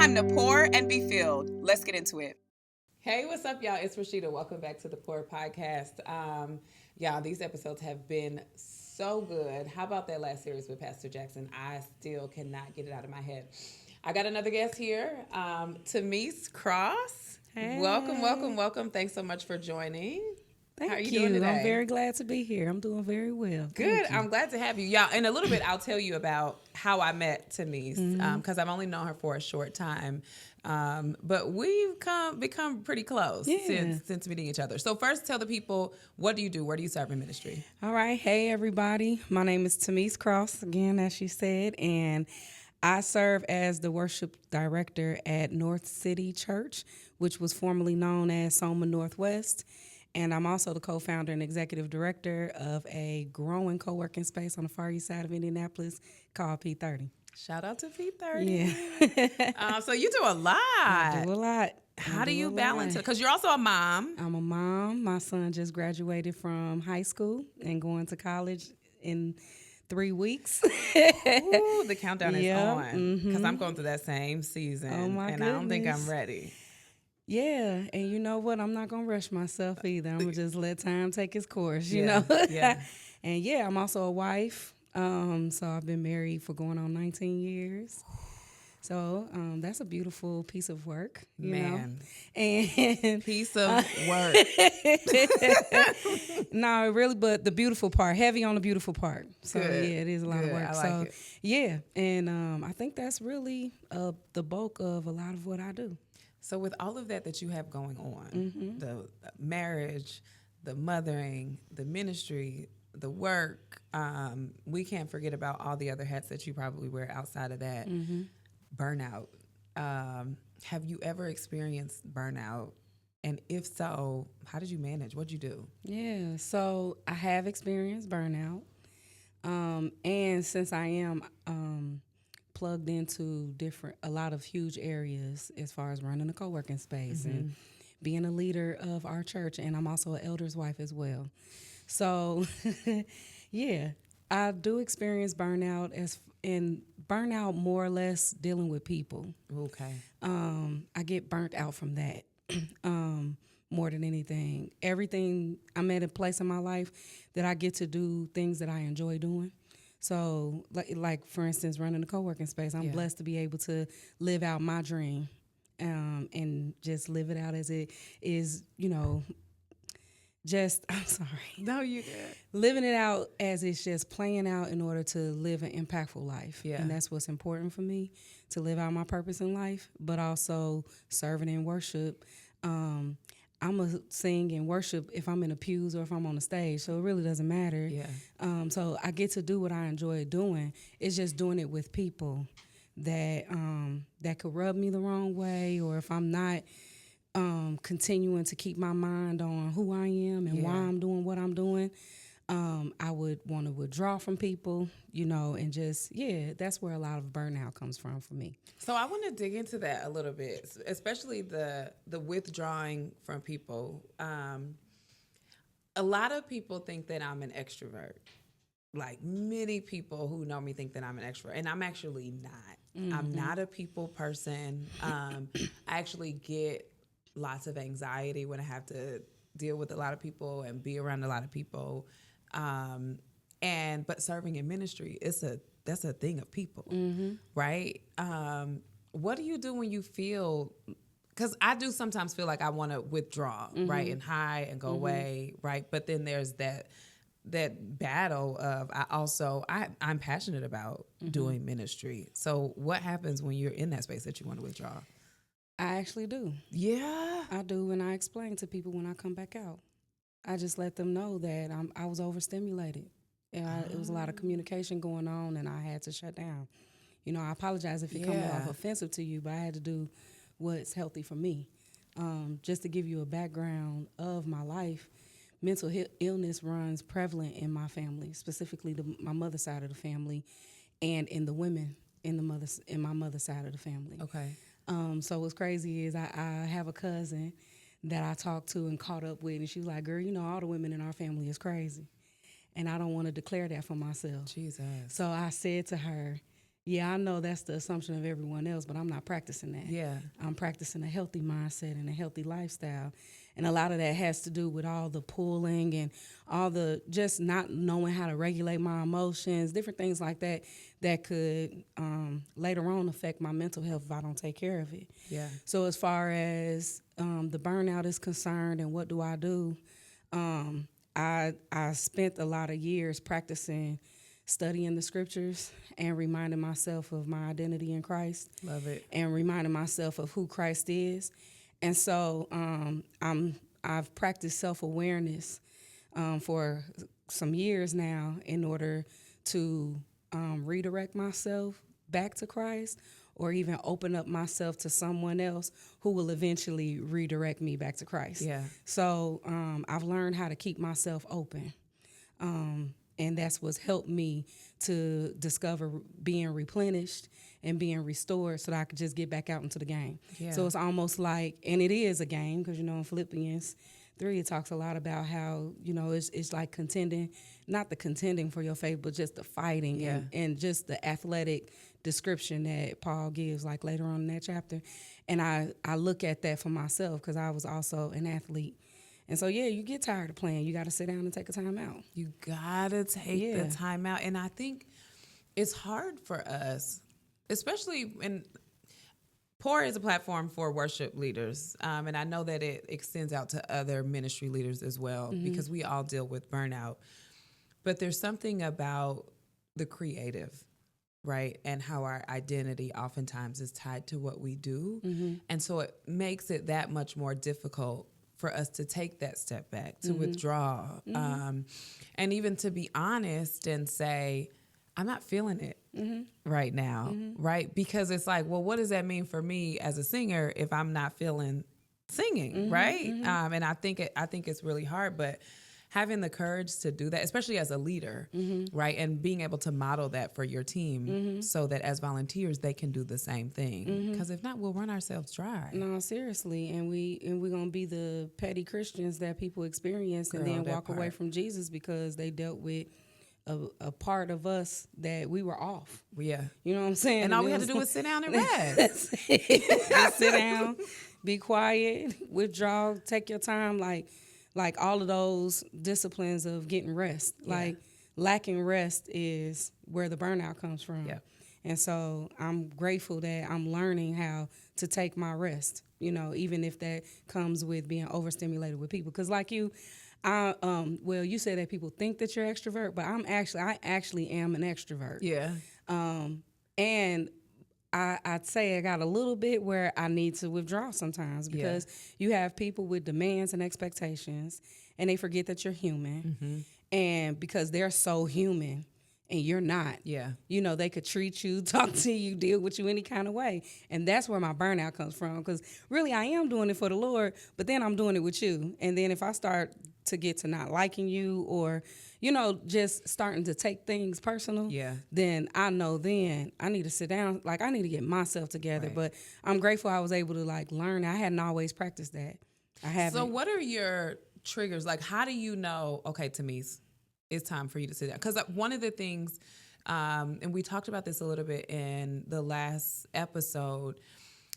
time to pour and be filled. Let's get into it. Hey, what's up, y'all? It's Rashida. Welcome back to the Pour Podcast. Y'all, these episodes have been so good. How about that last series with Pastor Jackson? I still cannot get it out of my head. I got another guest here, Tamise Cross. Hey. Welcome. Thanks so much for joining. Thank How are you you. doing today? I'm very glad to be here. I'm doing very well. Good. I'm glad to have you. Y'all, in a little bit, I'll tell you about how I met Tamise, because I've only known her for a short time. But we've become pretty close since meeting each other. So first, tell the people, what do you do? Where do you serve in ministry? All right. Hey, everybody. My name is Tamise Cross, again, as she said, and I serve as the worship director at North City Church, which was formerly known as Soma Northwest. And I'm also the co-founder and executive director of a growing co-working space on the far east side of Indianapolis called P30. Shout out to P30. Yeah. So you do a lot. I do a lot. How do you balance it? Because you're also a mom. I'm a mom. My son just graduated from high school and going to college in 3 weeks. Ooh, the countdown is on. Because Mm-hmm. I'm going through that same season. Oh, my and I don't think I'm goodness. ready. Yeah, and you know what? I'm not going to rush myself either. I'm going to just let time take its course, you know? Yeah. And yeah, I'm also a wife. So I've been married for going on 19 years. So that's a beautiful piece of work, you know? And Piece of work. no, really, but the beautiful part, heavy on the beautiful part. So Good. yeah, it is a lot of work. I like it. Yeah, and I think that's really the bulk of a lot of what I do. So with all of that you have going on, the marriage, the mothering, the ministry, the work, we can't forget about all the other hats that you probably wear outside of that. Burnout. Have you ever experienced burnout? And if so, how did you manage? What'd you do? Yeah, so I have experienced burnout. And since I am plugged into a lot of huge areas as far as running a co-working space and being a leader of our church, and I'm also an elder's wife as well. So, yeah, I do experience burnout burnout more or less dealing with people. Okay. I get burnt out from that more than anything. I'm at a place in my life that I get to do things that I enjoy doing. So, like for instance, running a co-working space, I'm blessed to be able to live out my dream and just live it out as it is, you know, I'm sorry. No, you good. Living it out as it's just playing out in order to live an impactful life. Yeah. And that's what's important for me, to live out my purpose in life, but also serving in worship. I'm a sing and worship if I'm in the pews or if I'm on the stage, so it really doesn't matter. Yeah. So I get to do what I enjoy doing. It's just doing it with people that could rub me the wrong way, or if I'm not continuing to keep my mind on who I am and why I'm doing what I'm doing, I would want to withdraw from people, you know, and just, that's where a lot of burnout comes from for me. So I want to dig into that a little bit, especially the withdrawing from people. A lot of people think that I'm an extrovert. Like many people who know me think that I'm an extrovert, and I'm actually not. I'm not a people person. I actually get lots of anxiety when I have to deal with a lot of people and be around a lot of people. But serving in ministry, that's a thing of people, right? What do you do when you feel? Because I do sometimes feel like I want to withdraw, right, and hide and go away, right? But then there's that battle of I'm passionate about doing ministry. So what happens when you're in that space that you want to withdraw? I actually do. Yeah. I do, and I explain to people when I come back out. I just let them know that I was overstimulated. It was a lot of communication going on, and I had to shut down. You know, I apologize if it comes off offensive to you, but I had to do what's healthy for me. Just to give you a background of my life, mental illness runs prevalent in my family, specifically my mother's side of the family, and in the women in my mother's side of the family. Okay. So what's crazy is I have a cousin that I talked to and caught up with, and she was like, girl, you know, all the women in our family is crazy. And I don't want to declare that for myself. Jesus. So I said to her, Yeah, I know that's the assumption of everyone else, but I'm not practicing that. Yeah. I'm practicing a healthy mindset and a healthy lifestyle. And a lot of that has to do with all the pulling and all the just not knowing how to regulate my emotions, different things like that that could later on affect my mental health if I don't take care of it. Yeah. So as far as the burnout is concerned and what do, I spent a lot of years practicing studying the scriptures and reminding myself of my identity in Christ. Love it. And reminding myself of who Christ is. And so I've practiced self-awareness for some years now in order to redirect myself back to Christ, or even open up myself to someone else who will eventually redirect me back to Christ. Yeah. So I've learned how to keep myself open. And that's what's helped me to discover being replenished and being restored so that I could just get back out into the game. Yeah. So it's almost like, and it is a game, because, in Philippians 3, it talks a lot about how, it's like contending, not the contending for your faith, but just the fighting and just the athletic description that Paul gives, like later on in that chapter. And I look at that for myself because I was also an athlete. And so, you get tired of playing. You got to sit down and take a time out. You got to take the time out. And I think it's hard for us, especially when Pour is a platform for worship leaders. And I know that it extends out to other ministry leaders as well, because we all deal with burnout. But there's something about the creative, right? And how our identity oftentimes is tied to what we do. And so it makes it that much more difficult for us to take that step back, to withdraw, and even to be honest and say, I'm not feeling it right now, right? Because it's like, well, what does that mean for me as a singer if I'm not feeling singing, right? And I think it's really hard, but having the courage to do that, especially as a leader, right? And being able to model that for your team so that as volunteers, they can do the same thing. Because if not, we'll run ourselves dry. No, seriously. And we're going to be the petty Christians that people experience and then walk away from Jesus because they dealt with a part of us that we were off. Yeah. You know what I'm saying? And all we had to do was sit down and rest. Just sit down, be quiet, withdraw, take your time, like all of those disciplines of getting rest. Like lacking rest is where the burnout comes from. Yeah. And so I'm grateful that I'm learning how to take my rest, even if that comes with being overstimulated with people. Because like you, you said that people think that you're extrovert, but I actually am an extrovert. Yeah. And I'd say I got a little bit where I need to withdraw sometimes because you have people with demands and expectations, and they forget that you're human. And because they're so human and you're not, they could treat you, talk to you, deal with you any kind of way. And that's where my burnout comes from, because really I am doing it for the Lord, but then I'm doing it with you. And then if I start to get to not liking you or just starting to take things personal, then I know then I need to sit down. Like, I need to get myself together. Right. But I'm grateful I was able to, learn. I hadn't always practiced that. I haven't. So what are your triggers? Like, how do you know, okay, Tamise, it's time for you to sit down? Because one of the things, and we talked about this a little bit in the last episode,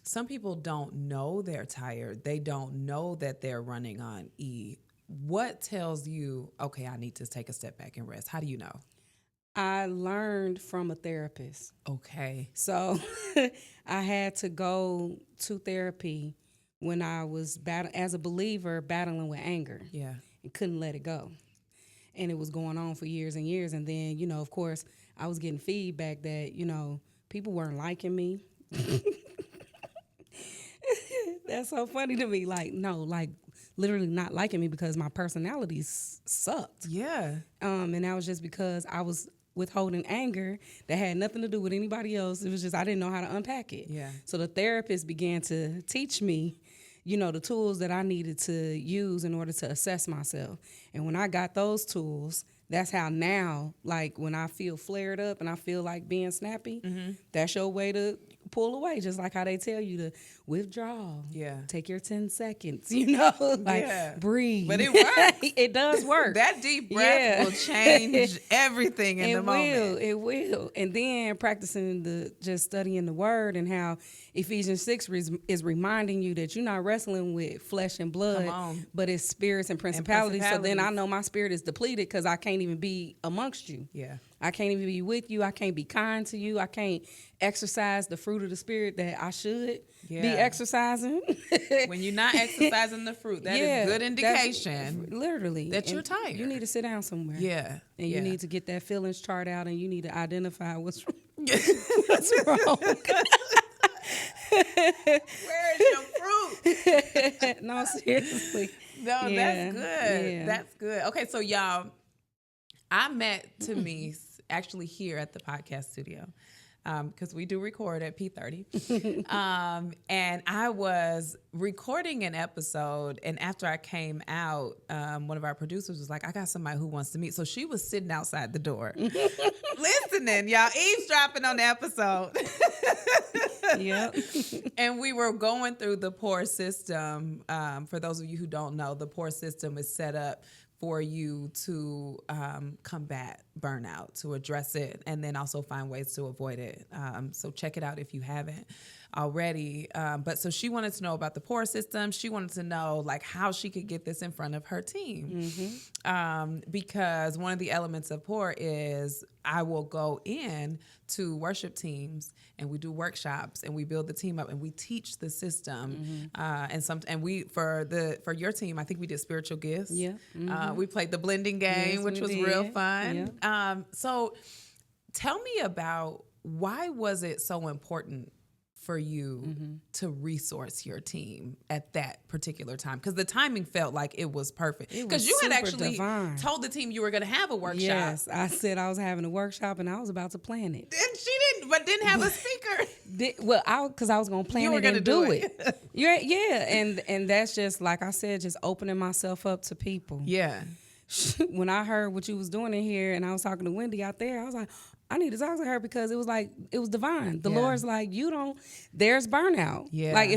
some people don't know they're tired. They don't know that they're running on E. What tells you, okay, I need to take a step back and rest? How do you know? I learned from a therapist. Okay. So I had to go to therapy when I was as a believer battling with anger. Yeah. And couldn't let it go. And it was going on for years and years. And then, of course, I was getting feedback that, people weren't liking me. That's so funny to me. Literally not liking me because my personality sucked. Yeah. And that was just because I was withholding anger that had nothing to do with anybody else. It was just I didn't know how to unpack it. Yeah. So the therapist began to teach me, the tools that I needed to use in order to assess myself. And when I got those tools, that's how now, when I feel flared up and I feel like being snappy, that's your way to pull away, just like how they tell you to withdraw. Yeah. Take your 10 seconds, like breathe. But it works. It does work. That deep breath will change everything in the moment. It will. And then practicing just studying the word and how Ephesians 6 is reminding you that you're not wrestling with flesh and blood, but it's spirits and principalities. So then I know my spirit is depleted because I can't even be amongst you. Yeah. I can't even be with you. I can't be kind to you. I can't exercise the fruit of the spirit that I should be exercising. When you're not exercising the fruit, that is good indication. Literally. That you're tired. You need to sit down somewhere. Yeah. And you need to get that feelings chart out, and you need to identify what's wrong. Where is your fruit? No, seriously. No, that's good. Yeah. That's good. Okay, so y'all, I met Tamise actually here at the podcast studio because we do record at P30. And I was recording an episode, and after I came out, one of our producers was like, I got somebody who wants to meet. So she was sitting outside the door listening, y'all, eavesdropping on the episode. Yep. And we were going through the POUR system. For those of you who don't know, the POUR system is set up for you to combat burnout, to address it, and then also find ways to avoid it. So check it out if you haven't already. But so she wanted to know about the POUR system. She wanted to know like how she could get this in front of her team. Because one of the elements of POUR is I will go in to worship teams and we do workshops and we build the team up and we teach the system. And we for your team, I think we did spiritual gifts. Yeah. We played the blending game, which was real fun. Yeah. So tell me about why was it so important for you to resource your team at that particular time? Because the timing felt like it was perfect. Because you had actually told the team you were going to have a workshop. Yes, I said I was having a workshop and I was about to plan it. And she didn't have a speaker. Because I was going to plan it and do it. And that's just, like I said, just opening myself up to people. Yeah. When I heard what you was doing in here and I was talking to Wendy out there, I was like, I need to talk to her because it was divine. The Lord's like, there's burnout. Yeah. Like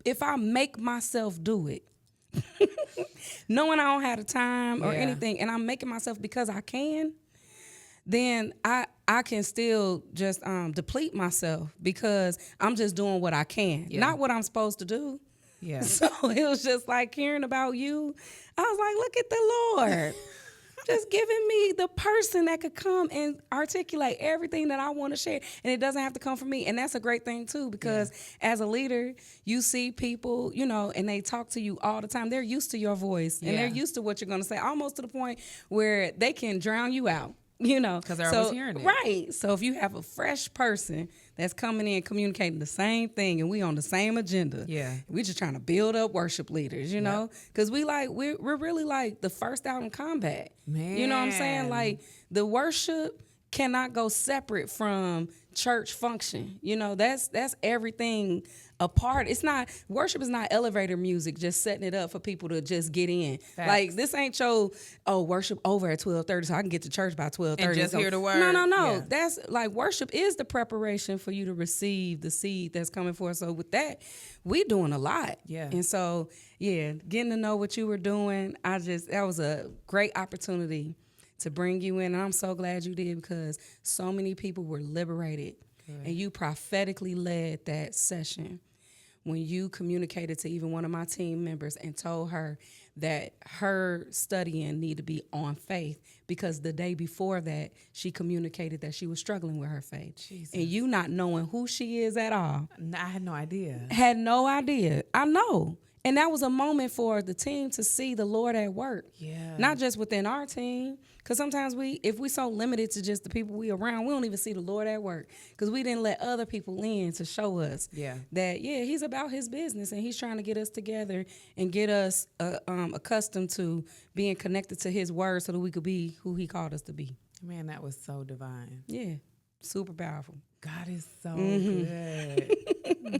if I make myself do it, knowing I don't have the time or anything, and I'm making myself because I can, then I can still just deplete myself because I'm just doing what I can, not what I'm supposed to do. Yeah. So it was just like hearing about you. I was like, look at the Lord. Just giving me the person that could come and articulate everything that I want to share. And it doesn't have to come from me. And that's a great thing, too, because as a leader, you see people, and they talk to you all the time. They're used to your voice, and they're used to what you're going to say, almost to the point where they can drown you out. Because they're always hearing it. Right. So if you have a fresh person that's coming in communicating the same thing and we on the same agenda, we just trying to build up worship leaders, know? Because we're really like the first out in combat. Man. You know what I'm saying? Like the worship cannot go separate from church function. That's everything apart. Worship is not elevator music, just setting it up for people to just get in. Facts. Like this ain't your worship over at 12:30 so I can get to church by 12:30. And just hear the word. No. Yeah. That's like worship is the preparation for you to receive the seed that's coming forth. So with that, we doing a lot. Yeah. And so getting to know what you were doing, that was a great opportunity to bring you in. And I'm so glad you did because so many people were liberated. Good. And you prophetically led that session when you communicated to even one of my team members and told her that her studying need to be on faith because the day before that, she communicated that she was struggling with her faith. Jesus. And you not knowing who she is at all. I had no idea. I know. And that was a moment for the team to see the Lord at work. Yeah. Not just within our team. Because sometimes if we so limited to just the people we around, we don't even see the Lord at work. Because we didn't let other people in to show us that, he's about his business. And he's trying to get us together and get us accustomed to being connected to his word so that we could be who he called us to be. Man, that was so divine. Yeah. Super powerful. God is so good.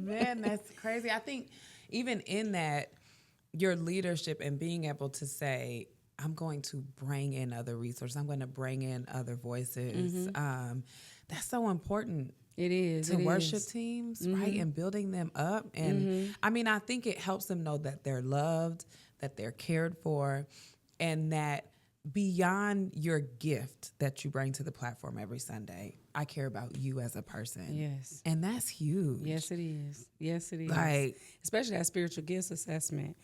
Man, that's crazy. I think even in that, your leadership and being able to say, I'm going to bring in other resources. I'm going to bring in other voices. That's so important. It is. To worship teams, right? And building them up. And I mean, I think it helps them know that they're loved, that they're cared for, and that beyond your gift that you bring to the platform every Sunday, I care about you as a person. Yes. And that's huge. Yes, it is. Yes, it is. Like, especially that spiritual gifts assessment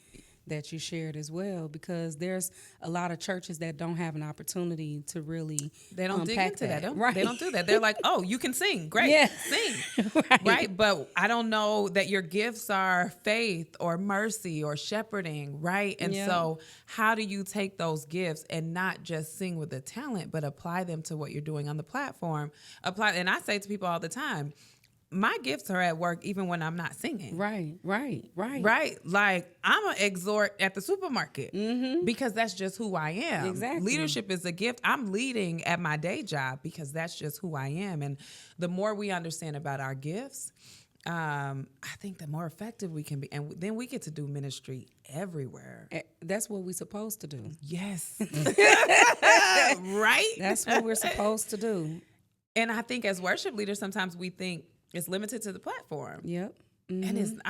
that you shared as well, because there's a lot of churches that don't have an opportunity to really they don't dig into that. Right. They don't do that. They're like, oh, you can sing. Great. Yeah. Sing. Right. But I don't know that your gifts are faith or mercy or shepherding, right? And so how do you take those gifts and not just sing with the talent, but apply them to what you're doing on the platform? And I say to people all the time, my gifts are at work even when I'm not singing. Right. Like, I'm an exhort at the supermarket because that's just who I am. Exactly. Leadership is a gift. I'm leading at my day job because that's just who I am. And the more we understand about our gifts, I think the more effective we can be. And then we get to do ministry everywhere. That's what we're supposed to do. Yes. Right? That's what we're supposed to do. And I think as worship leaders, sometimes we think it's limited to the platform. Yep. And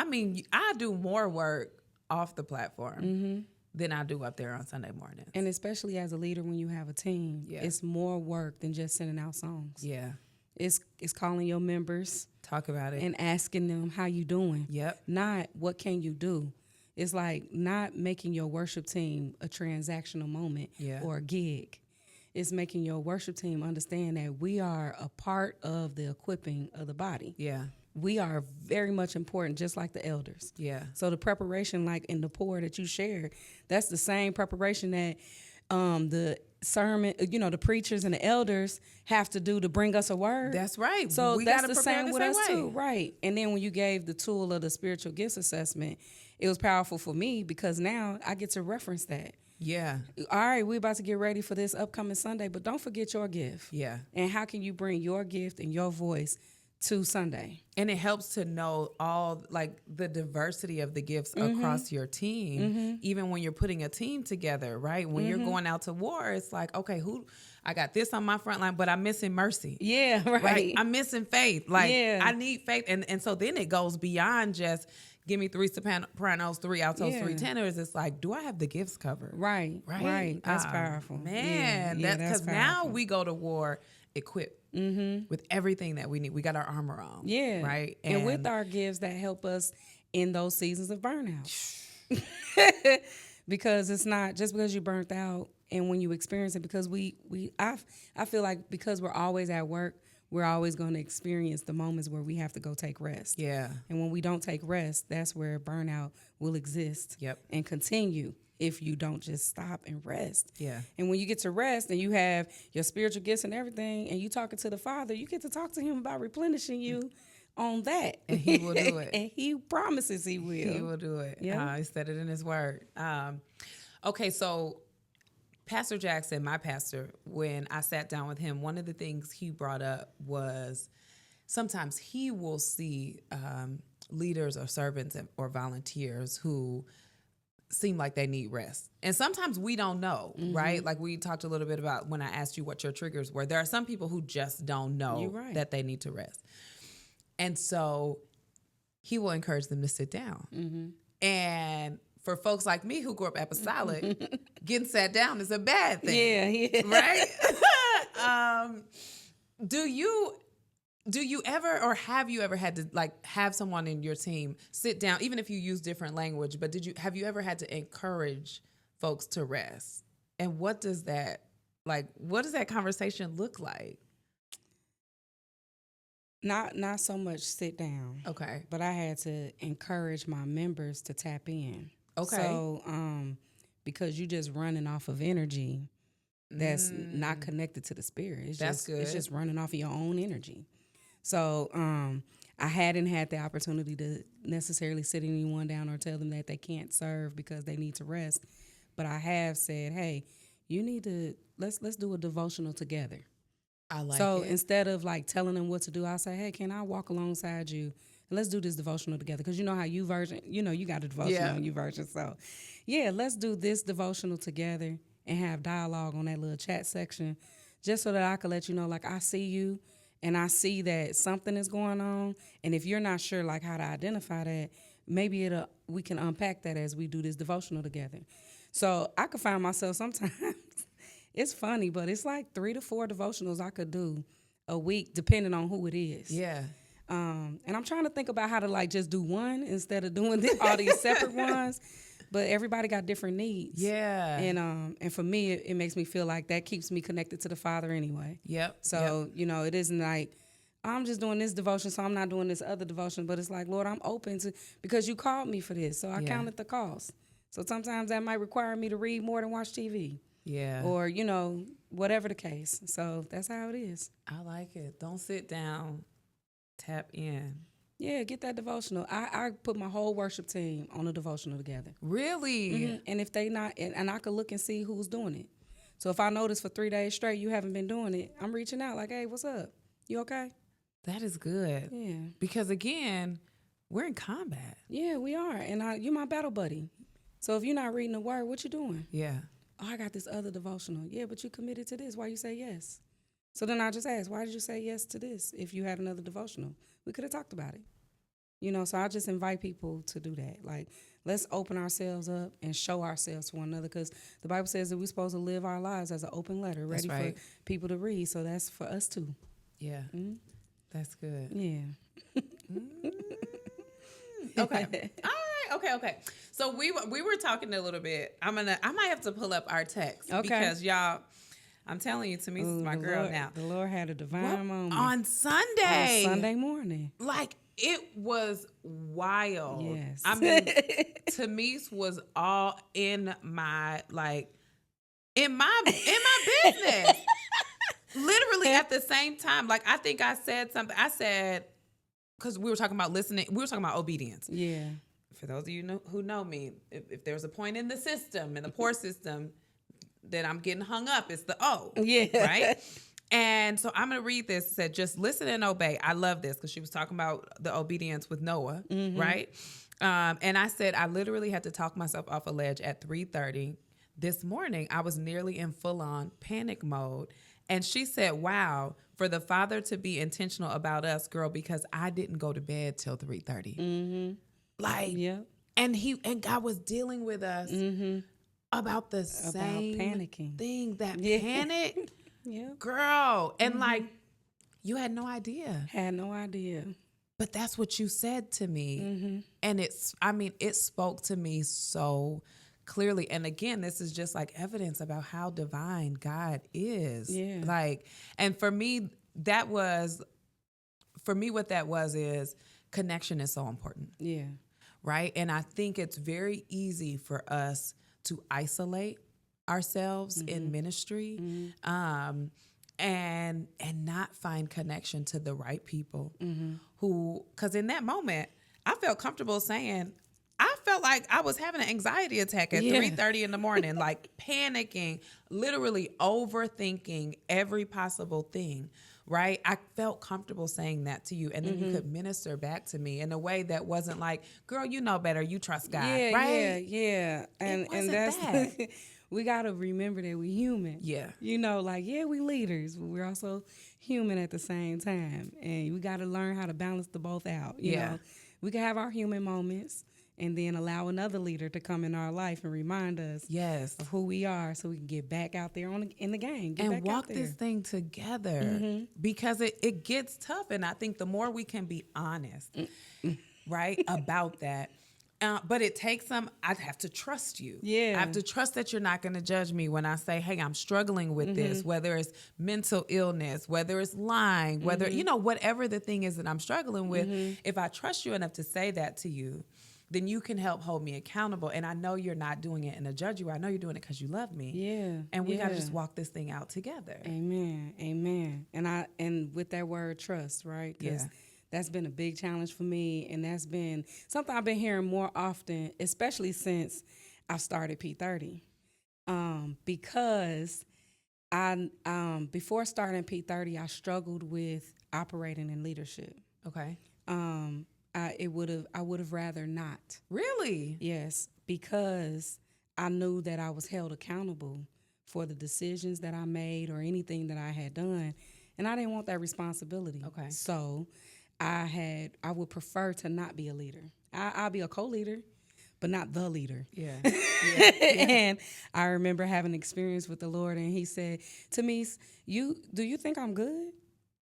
I do more work off the platform than I do up there on Sunday mornings. And especially as a leader, when you have a team, it's more work than just sending out songs. Yeah. It's calling your members. Talk about it. And asking them how you doing. Yep. Not what can you do. It's like not making your worship team a transactional moment or a gig. It's making your worship team understand that we are a part of the equipping of the body. Yeah. We are very much important, just like the elders. Yeah. So the preparation, like in the pour that you shared, that's the same preparation that the sermon, the preachers and the elders have to do to bring us a word. That's right. So we that's gotta the prepare same with us too, right? And then when you gave the tool of the spiritual gifts assessment, it was powerful for me because now I get to reference that. Yeah. All right, we're about to get ready for this upcoming Sunday, but don't forget your gift. Yeah. And how can you bring your gift and your voice to Sunday? And it helps to know all like the diversity of the gifts across your team, even when you're putting a team together, right? When you're going out to war, it's like, okay, I got this on my front line, but I'm missing mercy. Yeah, right. I'm missing faith. Like I need faith. And so then it goes beyond just give me 3 sopranos, 3 altos, 3 tenors. It's like, do I have the gifts covered? Right. That's powerful. Man, because now we go to war equipped with everything that we need. We got our armor on. Yeah. Right. And with our gifts that help us in those seasons of burnout. Because it's not just because you burnt out and when you experience it, because I feel like because we're always at work, we're always going to experience the moments where we have to go take rest. Yeah. And when we don't take rest, that's where burnout will exist and continue if you don't just stop and rest. Yeah. And when you get to rest and you have your spiritual gifts and everything and you talking to the Father, you get to talk to him about replenishing you on that. And he will do it. And he promises he will. He will do it. Yeah. He said it in his word. Okay, so Pastor Jackson, my pastor, when I sat down with him, one of the things he brought up was sometimes he will see leaders or servants or volunteers who seem like they need rest. And sometimes we don't know, right? Like we talked a little bit about when I asked you what your triggers were. There are some people who just don't know that they need to rest. And so he will encourage them to sit down. And for folks like me who grew up apostolic, getting sat down is a bad thing. Yeah. Right? Do you ever, or have you ever had to like have someone in your team sit down, even if you use different language, but have you ever had to encourage folks to rest? And what does that conversation look like? Not so much sit down. Okay. But I had to encourage my members to tap in. Okay. So, because you just running off of energy that's not connected to the spirit. It's just running off of your own energy. So, I hadn't had the opportunity to necessarily sit anyone down or tell them that they can't serve because they need to rest. But I have said, hey, you need to, let's do a devotional together. I like it. So instead of like telling them what to do, I'll say, hey, can I walk alongside you? And let's do this devotional together. Because you know how you got a devotional on you version. So yeah, let's do this devotional together. and have dialogue on that little chat section, just so that I could let you know, like, I see you and I see that something is going on. And if you're not sure, like, how to identify that, maybe we can unpack that as we do this devotional together. So I could find myself sometimes, it's funny, but it's like 3 to 4 devotionals I could do a week, depending on who it is. Yeah. And I'm trying to think about how to like just do one instead of doing all these separate ones. But everybody got different needs. Yeah. And for me, it makes me feel like that keeps me connected to the Father anyway. Yep. So, you know, it isn't like, I'm just doing this devotion, so I'm not doing this other devotion. But it's like, Lord, I'm open to, because you called me for this. So I counted the cost. So sometimes that might require me to read more than watch TV. Yeah. Or, you know, whatever the case. So that's how it is. I like it. Don't sit down. Tap in. Yeah, get that devotional. I put my whole worship team on a devotional together. Really? Mm-hmm. And if they not, and I could look and see who's doing it. So if I notice for 3 days straight you haven't been doing it, I'm reaching out like, hey, what's up? You okay? That is good. Yeah. Because again, we're in combat. Yeah, we are. And you're my battle buddy. So if you're not reading the word, what you doing? Yeah. Oh, I got this other devotional. Yeah, but you committed to this. Why you say yes? So then I just asked, why did you say yes to this if you had another devotional? We could have talked about it. You know, so I just invite people to do that. Like, let's open ourselves up and show ourselves to one another, because the Bible says that we're supposed to live our lives as an open letter, ready for people to read. So that's for us too. Yeah. Mm-hmm. That's good. Yeah. Okay. All right. Okay. So we were talking a little bit. I might have to pull up our text because y'all, I'm telling you, Tamise is my girl now. The Lord had a divine moment on Sunday. On Sunday morning. Like, it was wild. Yes. I mean, Tamise was all in my business. Literally at the same time. Like, I think I said something. I said, because we were talking about listening. We were talking about obedience. Yeah. For those of you who know me, if there's a point in the system, in the poor system, that I'm getting hung up, it's the O. Yeah. Right? And so I'm going to read this. It said, just listen and obey. I love this because she was talking about the obedience with Noah, right? And I said, I literally had to talk myself off a ledge at 3:30 this morning. I was nearly in full-on panic mode. And she said, wow, for the Father to be intentional about us, girl, because I didn't go to bed till 3:30. Mm-hmm. Like, yeah. And God was dealing with us about the same panicking thing, that panic. Yeah. Girl. And like, you had no idea. Had no idea. But that's what you said to me. And it spoke to me so clearly. And again, this is just like evidence about how divine God is. Yeah. Like, and for me, what that was is connection is so important. Yeah. Right. And I think it's very easy for us to isolate ourselves in ministry, and not find connection to the right people who, because in that moment, I felt comfortable saying, I felt like I was having an anxiety attack at 3:30 in the morning, like panicking, literally overthinking every possible thing. Right? I felt comfortable saying that to you, and then you could minister back to me in a way that wasn't like, girl, you know better, you trust God, right? Yeah. And that's we got to remember that we're human. Yeah. You know, like, we leaders, but we're also human at the same time. And we got to learn how to balance the both out. You know, we can have our human moments and then allow another leader to come in our life and remind us of who we are, so we can get back out there in the game. And walk this thing together, because it gets tough. And I think the more we can be honest, right, about that, but it takes I have to trust you. Yeah. I have to trust that you're not going to judge me when I say, hey, I'm struggling with this, whether it's mental illness, whether it's lying, whether, whatever the thing is that I'm struggling with. If I trust you enough to say that to you, then you can help hold me accountable. And I know you're not doing it in a judgy way. I know you're doing it because you love me. Yeah. And we got to just walk this thing out together. Amen. And with that word trust, right? Because that's been a big challenge for me. And that's been something I've been hearing more often, especially since I started P30. Because before starting P30, I struggled with operating in leadership. Okay. I would have rather not. Really? Yes, because I knew that I was held accountable for the decisions that I made or anything that I had done. And I didn't want that responsibility. Okay. So I would prefer to not be a leader. I'll be a co-leader, but not the leader. Yeah. And I remember having an experience with the Lord, and he said, Tamise, do you think I'm good?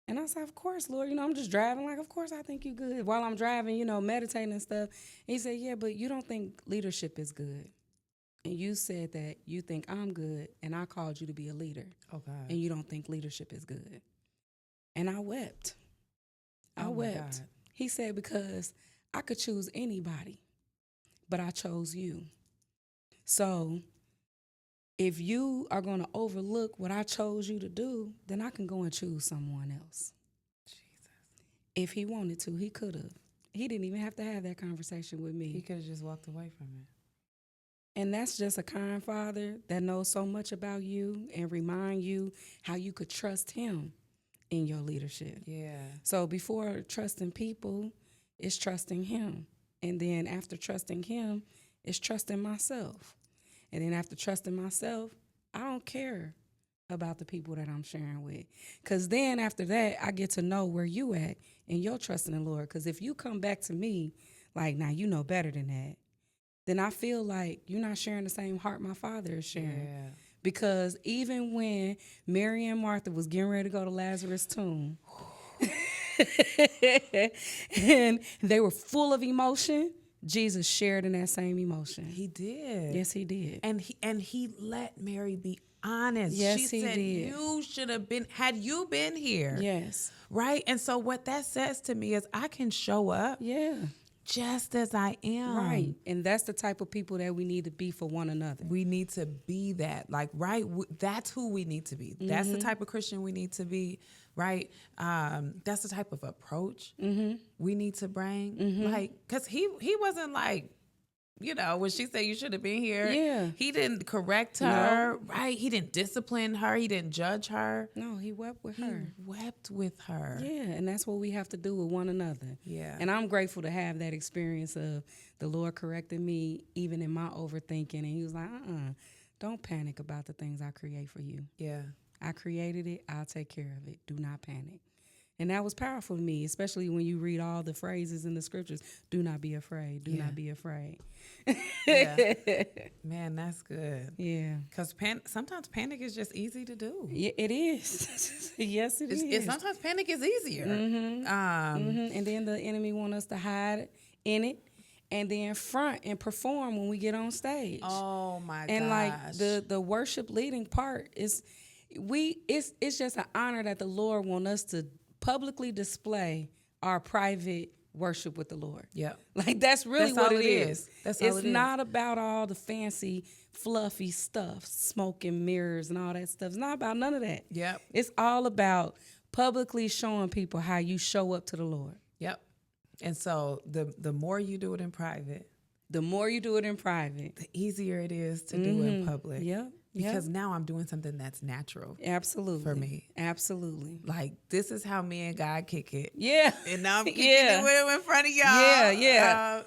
And I said, of course, Lord. I'm just driving. Like, of course I think you're good. While I'm driving, meditating and stuff. And he said, yeah, but you don't think leadership is good. And you said that you think I'm good, and I called you to be a leader. Oh, God. And you don't think leadership is good. And I wept. I wept. God. He said, because I could choose anybody, but I chose you. So if you are going to overlook what I chose you to do, then I can go and choose someone else. Jesus. If he wanted to, he could have. He didn't even have to have that conversation with me. He could have just walked away from it. And that's just a kind father that knows so much about you and remind you how you could trust him in your leadership. Yeah. So before trusting people, it's trusting him. And then after trusting him, it's trusting myself. And then after trusting myself, I don't care about the people that I'm sharing with. Because then after that, I get to know where you at and your trust in the Lord. Because if you come back to me like, now you know better than that, then I feel like you're not sharing the same heart my father is sharing. Yeah. Because even when Mary and Martha was getting ready to go to Lazarus' tomb, and they were full of emotion, Jesus shared in that same emotion. He did. Yes, he did. And he let Mary be honest. Yes, she he said, did. you should have been, had you been here. Yes. Right? And so what that says to me is I can show up Yeah. just as I am. Right. And that's the type of people that we need to be for one another. We need to be that. Like, right? That's who we need to be. That's the type of Christian we need to be. Right? That's the type of approach we need to bring. Like, because he wasn't like, when she said you should have been here. Yeah. He didn't correct her. Right? He didn't discipline her. He didn't judge her. No, he wept with her. He wept with her. Yeah, and that's what we have to do with one another. Yeah. And I'm grateful to have that experience of the Lord correcting me even in my overthinking. And he was like, don't panic about the things I create for you. Yeah. I created it. I'll take care of it. Do not panic. And that was powerful to me, especially when you read all the phrases in the scriptures. Do not be afraid. Do not be afraid. Yeah. Man, that's good. Yeah. Because sometimes panic is just easy to do. Yeah, it is. Yes, it is. Sometimes panic is easier. And then the enemy want us to hide in it and then front and perform when we get on stage. Oh, my gosh. And like the worship leading part is it's just an honor that the Lord want us to publicly display our private worship with the Lord. Yeah. Like that's really what all it is. That's all it's it is. not about all the fancy, fluffy stuff, smoke and mirrors and all that stuff. It's not about none of that. Yep. It's all about publicly showing people how you show up to the Lord. Yep. And so the more you do it in private, The more you do it in private, the easier it is to do in public. Yep. Because now I'm doing something that's natural. Absolutely. For me. Absolutely. Like, this is how me and God kick it. Yeah. And now I'm kicking Yeah. it with him in front of y'all. Yeah, yeah.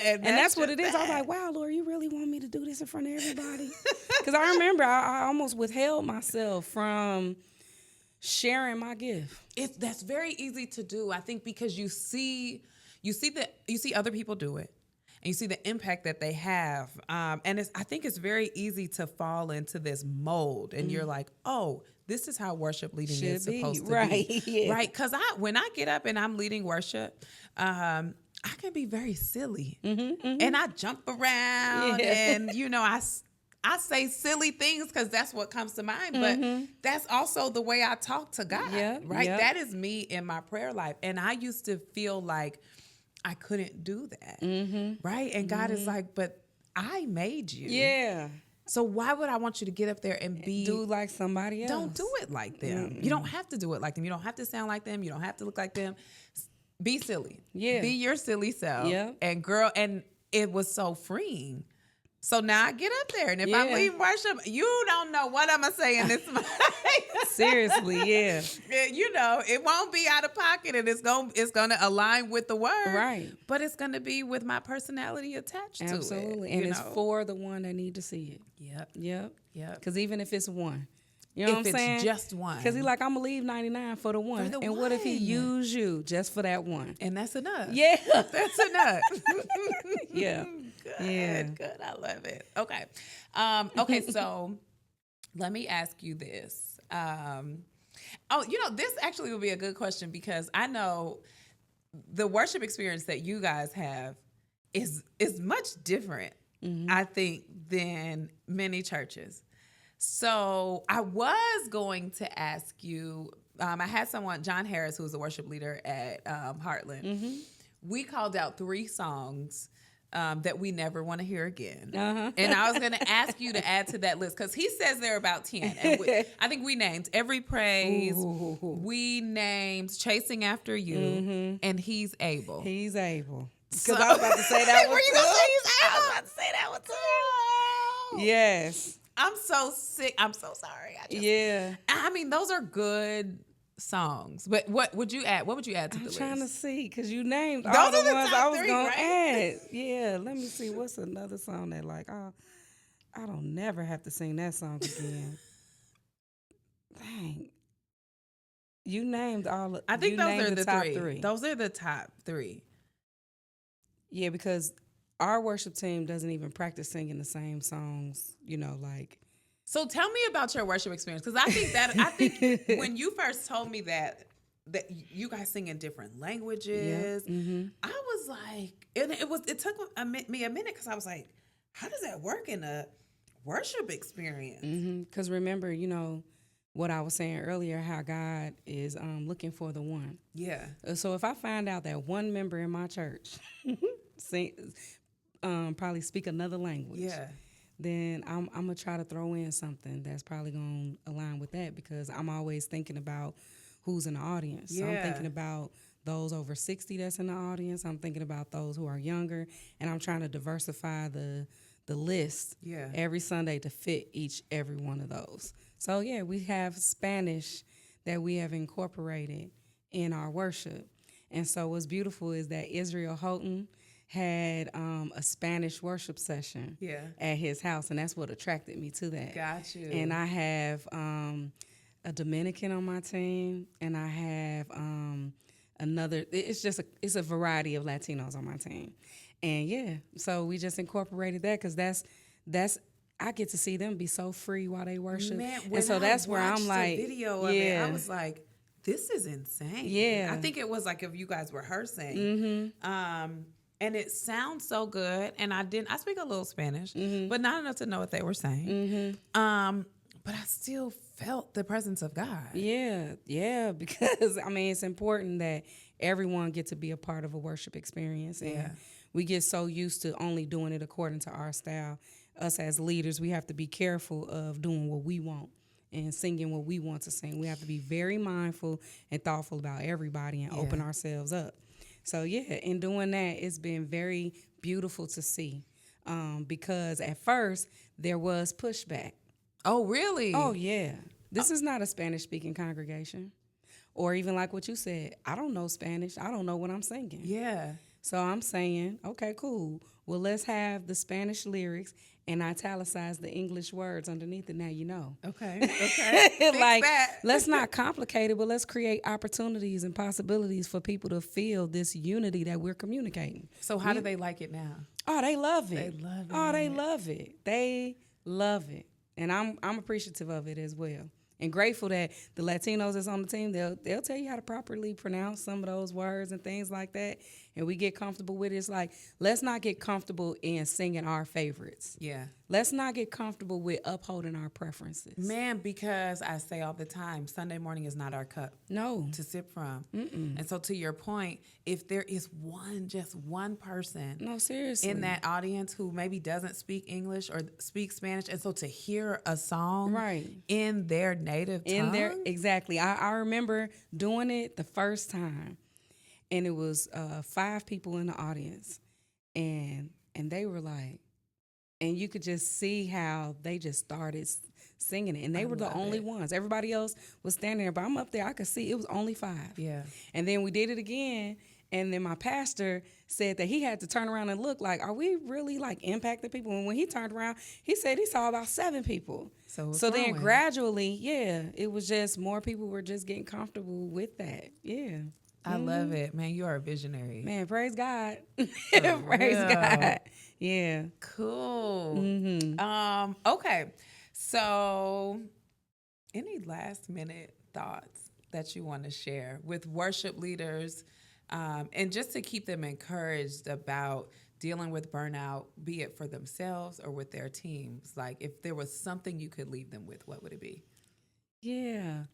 And that's what it is. I was like, wow, Lord, you really want me to do this in front of everybody? Because I remember I almost withheld myself from sharing my gift. That's very easy to do, I think, because you see other people do it. And you see the impact that they have. And I think it's very easy to fall into this mold. And you're like, oh, this is how worship leading is supposed to be. Yeah. Right. Because when I get up and I'm leading worship, I can be very silly. And I jump around and, I say silly things because that's what comes to mind. But that's also the way I talk to God. Yeah, right. yeah. That is me in my prayer life. And I used to feel like I couldn't do that. Right. And God is like, but I made you. Yeah. So why would I want you to get up there and Do like somebody else. don't do it like them. You don't have to do it like them. You don't have to sound like them. You don't have to look like them. Be silly. Yeah. Be your silly self. Yeah. And it was so freeing. So now I get up there, and if I'm leading worship, you don't know what I'm going to say in this mic. Seriously, yeah. it won't be out of pocket, and it's gonna align with the word, Right. But it's gonna be with my personality attached to it. Absolutely. And it's for the one that need to see it. Yep. Because even if it's one, you know what I'm saying? If it's just one. Because he's like, I'm going to leave 99 for the one. And what if he use you just for that one? And that's enough. Yeah. That's enough. Yeah. Good. I love it. Okay. Okay, so let me ask you this. This actually would be a good question because I know the worship experience that you guys have is much different, I think, than many churches. So I was going to ask you, I had someone, John Harris, who's a worship leader at Heartland. We called out 3 songs that we never want to hear again. And I was going to ask you to add to that list because he says there are about 10. And I think we named Every Praise. We named Chasing After You. And He's Able. He's able. Because I was about to say that one. Were you going to say He's Able? I was about to say that one too. Yes. I'm so sick. I'm so sorry. I mean, those are good songs. But what would you add? What would you add to the list? I'm trying to see because you named those all the are ones top I was 3, going right? to add. Yeah, let me see. What's another song that I don't never have to sing that song again. Dang. You named all of I think those are the top 3. Those are the top 3. Yeah, because our worship team doesn't even practice singing the same songs, So tell me about your worship experience because I think when you first told me that you guys sing in different languages, I was like, and it took me a minute because I was like, how does that work in a worship experience? Because remember, what I was saying earlier, how God is looking for the one. Yeah. So if I find out that one member in my church probably speak another language, then I'm going to try to throw in something that's probably going to align with that because I'm always thinking about who's in the audience. Yeah. So I'm thinking about those over 60 that's in the audience. I'm thinking about those who are younger, and I'm trying to diversify the list every Sunday to fit every one of those. So, we have Spanish that we have incorporated in our worship. And so what's beautiful is that Israel Houghton had a Spanish worship session at his house, and that's what attracted me to that. Got you. And I have a Dominican on my team, and I have another. It's a variety of Latinos on my team, and so we just incorporated that because that's I get to see them be so free while they worship, Man, and so that's where I'm like, video of it, I was like, this is insane. Yeah, I think it was like if you guys rehearsing. And it sounds so good. And I speak a little Spanish, but not enough to know what they were saying. But I still felt the presence of God. Yeah, because it's important that everyone get to be a part of a worship experience. And we get so used to only doing it according to our style. Us as leaders, we have to be careful of doing what we want and singing what we want to sing. We have to be very mindful and thoughtful about everybody and open ourselves up. So, in doing that, it's been very beautiful to see because at first there was pushback. Oh, really? Oh, yeah. This is not a Spanish-speaking congregation. Or even like what you said, I don't know Spanish. I don't know what I'm singing. Yeah. So I'm saying, okay, cool. Well, let's have the Spanish lyrics and italicize the English words underneath it. Now you know. Okay. Like, let's not complicate it, but let's create opportunities and possibilities for people to feel this unity that we're communicating. So how do they like it now? Oh, they love it. They love it. Oh, they love it. They love it. And I'm appreciative of it as well. And grateful that the Latinos that's on the team, they'll tell you how to properly pronounce some of those words and things like that. And we get comfortable with it. It's like, let's not get comfortable in singing our favorites. Yeah. Let's not get comfortable with upholding our preferences. Man, because I say all the time, Sunday morning is not our cup. No. To sip from. And so to your point, if there is just one person no, seriously, in that audience who maybe doesn't speak English or speak Spanish, and so to hear a song in their native tongue. Exactly. I remember doing it the first time, and it was 5 people in the audience, and they were like, and you could just see how they just started singing it, and they were the only ones. Everybody else was standing there, but I'm up there. I could see it was only 5. Yeah. And then we did it again, and then my pastor said that he had to turn around and look like, are we really like impacting people? And when he turned around, he said he saw about 7 people. So then gradually, it was just more people were just getting comfortable with that. Yeah. I love it. Man, you are a visionary. Man, praise God. Praise God. Yeah. Cool. Okay. So any last minute thoughts that you want to share with worship leaders, and just to keep them encouraged about dealing with burnout, be it for themselves or with their teams? Like, if there was something you could leave them with, what would it be? Yeah.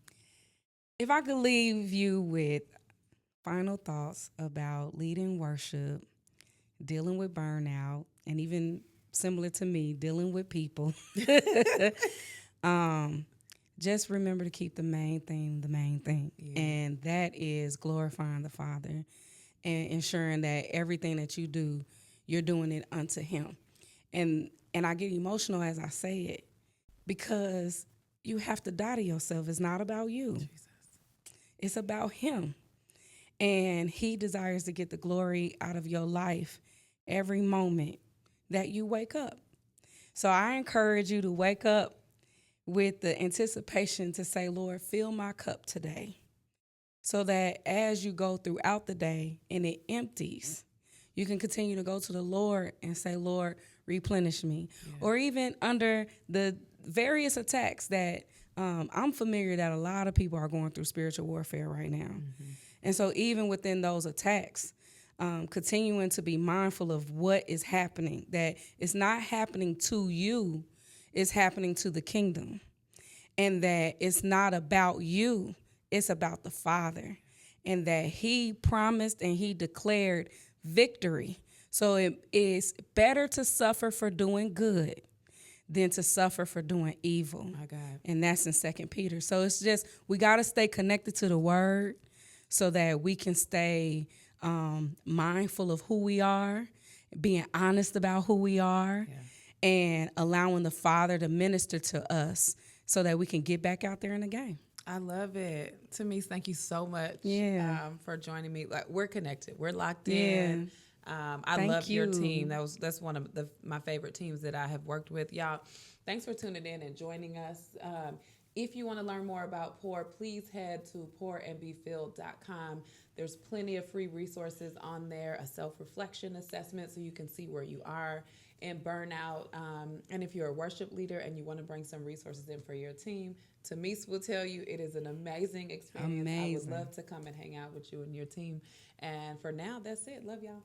If I could leave you with final thoughts about leading worship, dealing with burnout, and even similar to me, dealing with people, just remember to keep the main thing. Yeah. And that is glorifying the Father and ensuring that everything that you do, you're doing it unto Him. And I get emotional as I say it, because you have to die to yourself. It's not about you. Jesus. It's about Him. And He desires to get the glory out of your life every moment that you wake up. So I encourage you to wake up with the anticipation to say, Lord, fill my cup today. So that as you go throughout the day and it empties, you can continue to go to the Lord and say, Lord, replenish me. Yeah. Or even under the various attacks that I'm familiar that a lot of people are going through spiritual warfare right now. Mm-hmm. And so even within those attacks, continuing to be mindful of what is happening, that it's not happening to you, it's happening to the kingdom. And that it's not about you, it's about the Father. And that He promised and He declared victory. So it is better to suffer for doing good than to suffer for doing evil. My God. And that's in 2 Peter. So it's just, we got to stay connected to the Word, so that we can stay mindful of who we are, being honest about who we are, and allowing the Father to minister to us so that we can get back out there in the game. I love it. Tamise, thank you so much for joining me. Like, we're connected. We're locked in. I love your team. That's one of my favorite teams that I have worked with. Y'all, thanks for tuning in and joining us. If you want to learn more about POUR, please head to pourandbefilled.com. There's plenty of free resources on there, a self-reflection assessment so you can see where you are in burnout. And if you're a worship leader and you want to bring some resources in for your team, Tamise will tell you it is an amazing experience. I would love to come and hang out with you and your team. And for now, that's it. Love y'all.